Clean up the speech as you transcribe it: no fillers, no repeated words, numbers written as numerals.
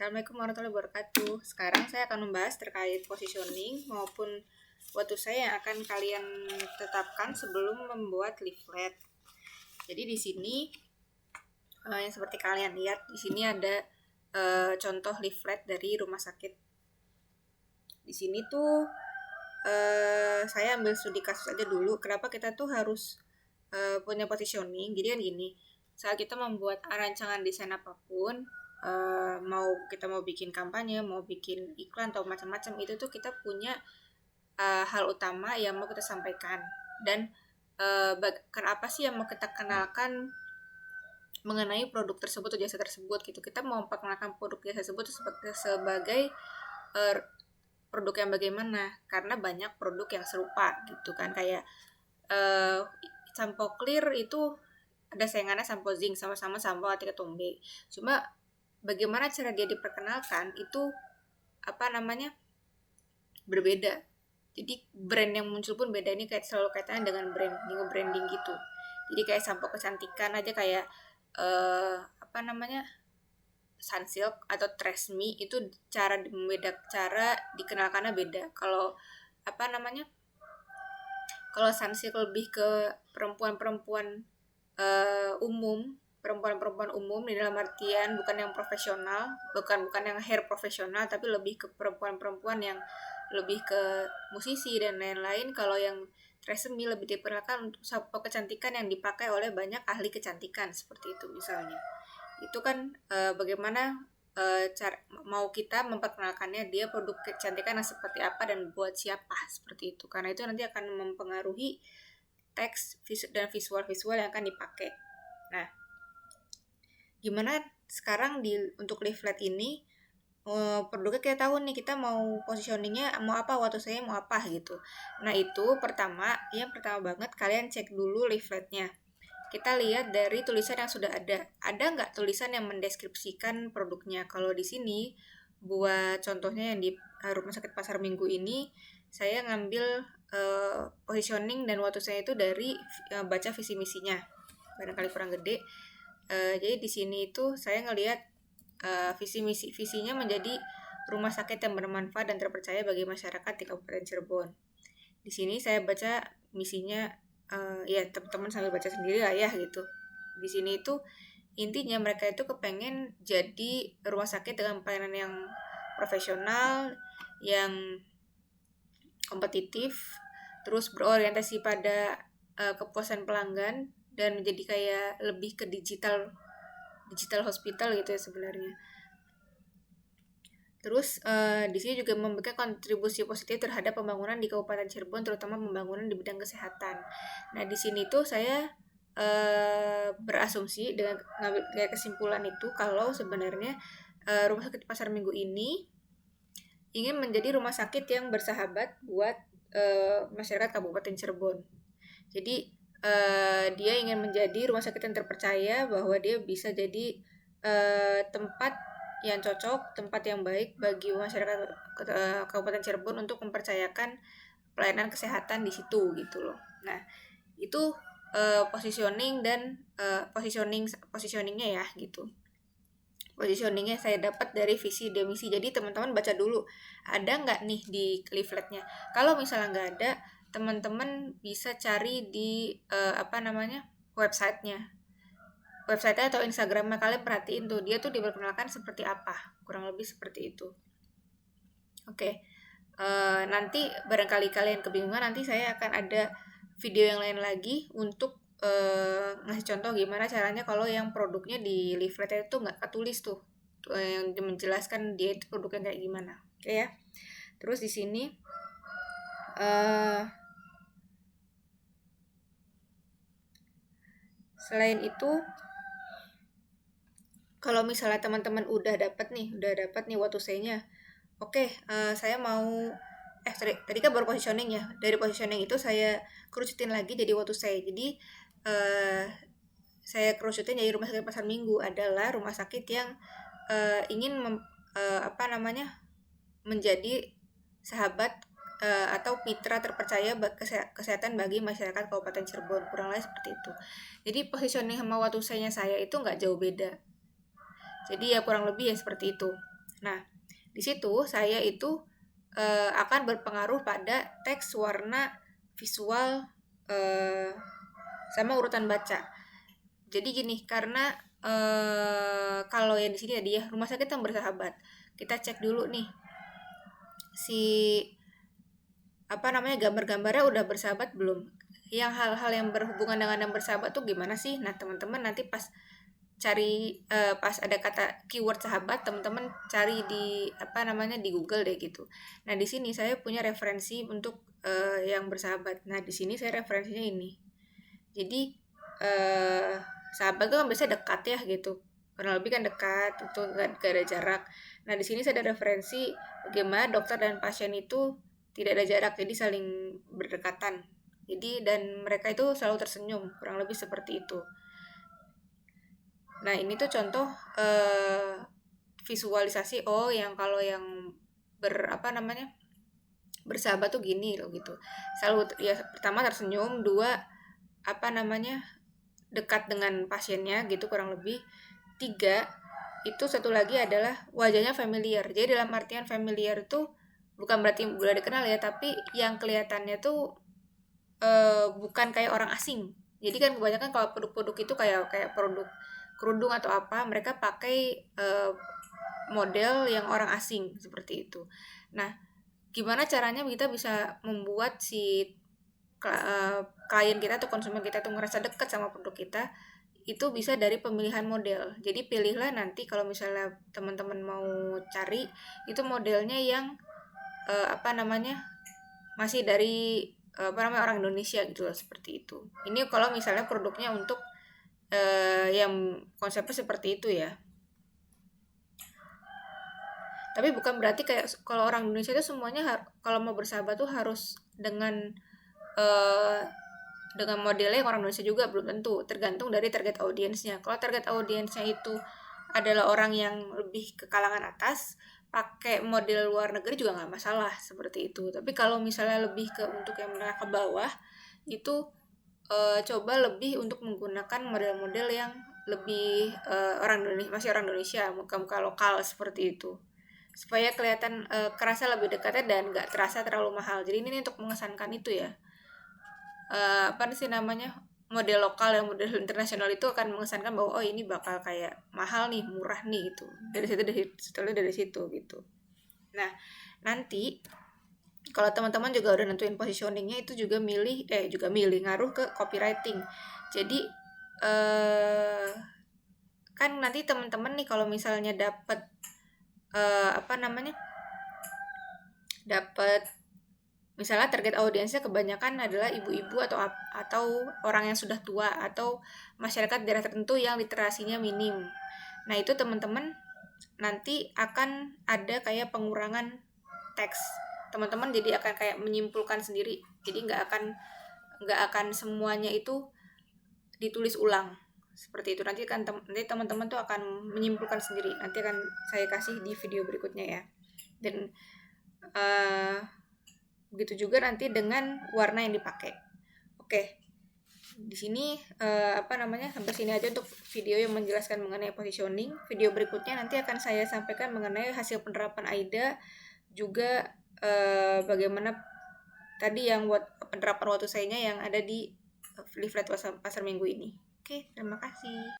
Assalamualaikum warahmatullahi wabarakatuh. Sekarang saya akan membahas terkait positioning maupun what to say yang akan kalian tetapkan sebelum membuat leaflet. Jadi di sini yang seperti kalian lihat di sini ada contoh leaflet dari rumah sakit. Di sini tuh saya ambil studi kasus aja dulu. Kenapa kita tuh harus punya positioning? Jadi kan gini, saat kita membuat rancangan desain apapun, kita mau bikin kampanye, mau bikin iklan atau macam-macam, itu tuh kita punya hal utama yang mau kita sampaikan dan kenapa sih yang mau kita kenalkan mengenai produk tersebut atau jasa tersebut gitu. Kita mau memperkenalkan produk jasa tersebut sebagai produk yang bagaimana, karena banyak produk yang serupa gitu kan, kayak sampo clear itu ada saingannya sampo zinc, sama-sama sampo A3-Tombe. Cuma bagaimana cara dia diperkenalkan itu berbeda. Jadi brand yang muncul pun beda. Ini kayak selalu kaitannya dengan branding gitu. Jadi kayak sampo kecantikan aja kayak Sunsilk atau Tresemme itu cara dikenalkannya beda. Kalau Sunsilk lebih ke perempuan-perempuan umum di dalam artian bukan yang profesional, bukan yang hair profesional, tapi lebih ke perempuan-perempuan yang lebih ke musisi dan lain-lain. Kalau yang Tresemme lebih diperkenalkan untuk sampo kecantikan yang dipakai oleh banyak ahli kecantikan, seperti itu misalnya. Itu kan bagaimana cara mau kita memperkenalkannya, dia produk kecantikan yang seperti apa dan buat siapa, seperti itu. Karena itu nanti akan mempengaruhi teks dan visual yang akan dipakai. Nah, gimana sekarang untuk leaflet ini produknya kita tahu nih, kita mau positioningnya mau apa, waktu saya mau apa gitu. Nah itu yang pertama banget kalian cek dulu leafletnya. Kita lihat dari tulisan yang sudah ada nggak tulisan yang mendeskripsikan produknya. Kalau di sini buat contohnya yang di Rumah Sakit Pasar Minggu ini, saya ngambil positioning dan waktu saya itu dari baca visi misinya, barangkali kurang gede. Jadi di sini itu saya ngelihat visinya menjadi rumah sakit yang bermanfaat dan terpercaya bagi masyarakat di Kabupaten Cirebon. Di sini saya baca misinya, ya teman-teman sambil baca sendiri lah ya gitu. Di sini itu intinya mereka itu kepengen jadi rumah sakit dengan pelayanan yang profesional, yang kompetitif, terus berorientasi pada kepuasan pelanggan dan menjadi kayak lebih ke digital hospital gitu ya sebenarnya. Terus di sini juga memberikan kontribusi positif terhadap pembangunan di Kabupaten Cirebon, terutama pembangunan di bidang kesehatan. Nah di sini tuh saya berasumsi dengan ngambil kesimpulan itu kalau sebenarnya Rumah Sakit Pasar Minggu ini ingin menjadi rumah sakit yang bersahabat buat masyarakat Kabupaten Cirebon. Jadi dia ingin menjadi rumah sakit yang terpercaya, bahwa dia bisa jadi tempat yang cocok, tempat yang baik bagi masyarakat Kabupaten Cirebon untuk mempercayakan pelayanan kesehatan di situ gitu loh. Nah itu positioning dan positioningnya ya gitu. Positioningnya saya dapat dari visi dan misi. Jadi teman-teman baca dulu ada nggak nih di leafletnya. Kalau misalnya nggak ada, teman-teman bisa cari di websitenya atau Instagramnya. Kalian perhatiin tuh, dia tuh diperkenalkan seperti apa, kurang lebih seperti itu. Oke. Nanti barangkali kalian kebingungan, nanti saya akan ada video yang lain lagi untuk ngasih contoh gimana caranya kalau yang produknya di leafletnya itu nggak ketulis tuh, yang menjelaskan dia itu produknya kayak gimana. Oke ya. Terus di sini selain itu, kalau misalnya teman-teman udah dapat nih what to say-nya. Oke, saya mau tadi kan baru positioning ya. Dari positioning itu saya kerucutin lagi jadi what to say. Jadi saya kerucutin jadi Rumah Sakit Pasar Minggu adalah rumah sakit yang ingin menjadi sahabat atau mitra terpercaya kesehatan bagi masyarakat Kabupaten Cirebon, kurang lebih seperti itu. Jadi positioning sama what to say-nya saya itu nggak jauh beda. Jadi ya kurang lebih ya seperti itu. Nah, di situ saya itu akan berpengaruh pada teks, warna, visual, sama urutan baca. Jadi gini, karena kalau yang di sini tadi ya, rumah sakit yang bersahabat. Kita cek dulu nih si gambar-gambarnya udah bersahabat belum? Yang hal-hal yang berhubungan dengan yang bersahabat tuh gimana sih? Nah, teman-teman nanti pas cari pas ada kata keyword sahabat, teman-teman cari di Google deh gitu. Nah, di sini saya punya referensi untuk yang bersahabat. Nah, di sini saya referensinya ini. Jadi sahabat tuh kan biasanya dekat ya gitu. Kurang lebih kan dekat, itu gak ada jarak. Nah, di sini saya ada referensi bagaimana dokter dan pasien itu tidak ada jarak, jadi saling berdekatan. Jadi dan mereka itu selalu tersenyum, kurang lebih seperti itu. Nah, ini tuh contoh visualisasi yang kalau yang bersahabat tuh gini loh gitu. Selalu ya, pertama tersenyum, dua dekat dengan pasiennya gitu kurang lebih. Tiga, itu satu lagi adalah wajahnya familiar. Jadi dalam artian familiar itu bukan berarti udah dikenal ya, tapi yang kelihatannya tuh bukan kayak orang asing. Jadi kan kebanyakan kalau produk-produk itu kayak produk kerudung atau apa, mereka pakai model yang orang asing seperti itu. Nah, gimana caranya kita bisa membuat si klien kita atau konsumen kita tuh ngerasa dekat sama produk kita? Itu bisa dari pemilihan model. Jadi pilihlah nanti kalau misalnya teman-teman mau cari itu modelnya yang masih dari orang Indonesia gitu loh, seperti itu. Ini kalau misalnya produknya untuk yang konsepnya seperti itu ya. Tapi bukan berarti kayak kalau orang Indonesia itu semuanya kalau mau bersahabat tuh harus dengan modelnya yang orang Indonesia juga, belum tentu. Tergantung dari target audiensnya. Kalau target audiensnya itu adalah orang yang lebih ke kalangan atas, pakai model luar negeri juga nggak masalah seperti itu. Tapi kalau misalnya lebih ke untuk yang menengah ke bawah, itu coba lebih untuk menggunakan model-model yang lebih masih orang Indonesia, muka-muka lokal seperti itu, supaya kelihatan kerasa lebih dekatnya dan nggak terasa terlalu mahal. Jadi ini untuk mengesankan itu ya, model lokal yang model internasional itu akan mengesankan bahwa ini bakal kayak mahal nih, murah nih gitu. Dari situ gitu. Nah, nanti kalau teman-teman juga udah nentuin positioningnya, itu juga ngaruh ke copywriting. Jadi kan nanti teman-teman nih kalau misalnya dapat misalnya target audiensnya kebanyakan adalah ibu-ibu atau orang yang sudah tua atau masyarakat daerah tertentu yang literasinya minim. Nah, itu teman-teman nanti akan ada kayak pengurangan teks. Teman-teman jadi akan kayak menyimpulkan sendiri. Jadi nggak akan semuanya itu ditulis ulang. Seperti itu. Nanti teman-teman tuh akan menyimpulkan sendiri. Nanti akan saya kasih di video berikutnya ya. Dan begitu juga nanti dengan warna yang dipakai. Oke. Di sini sampai sini aja untuk video yang menjelaskan mengenai positioning. Video berikutnya nanti akan saya sampaikan mengenai hasil penerapan AIDA, juga bagaimana tadi yang penerapan waktu sayanya yang ada di leaflet pasar minggu ini. Oke, terima kasih.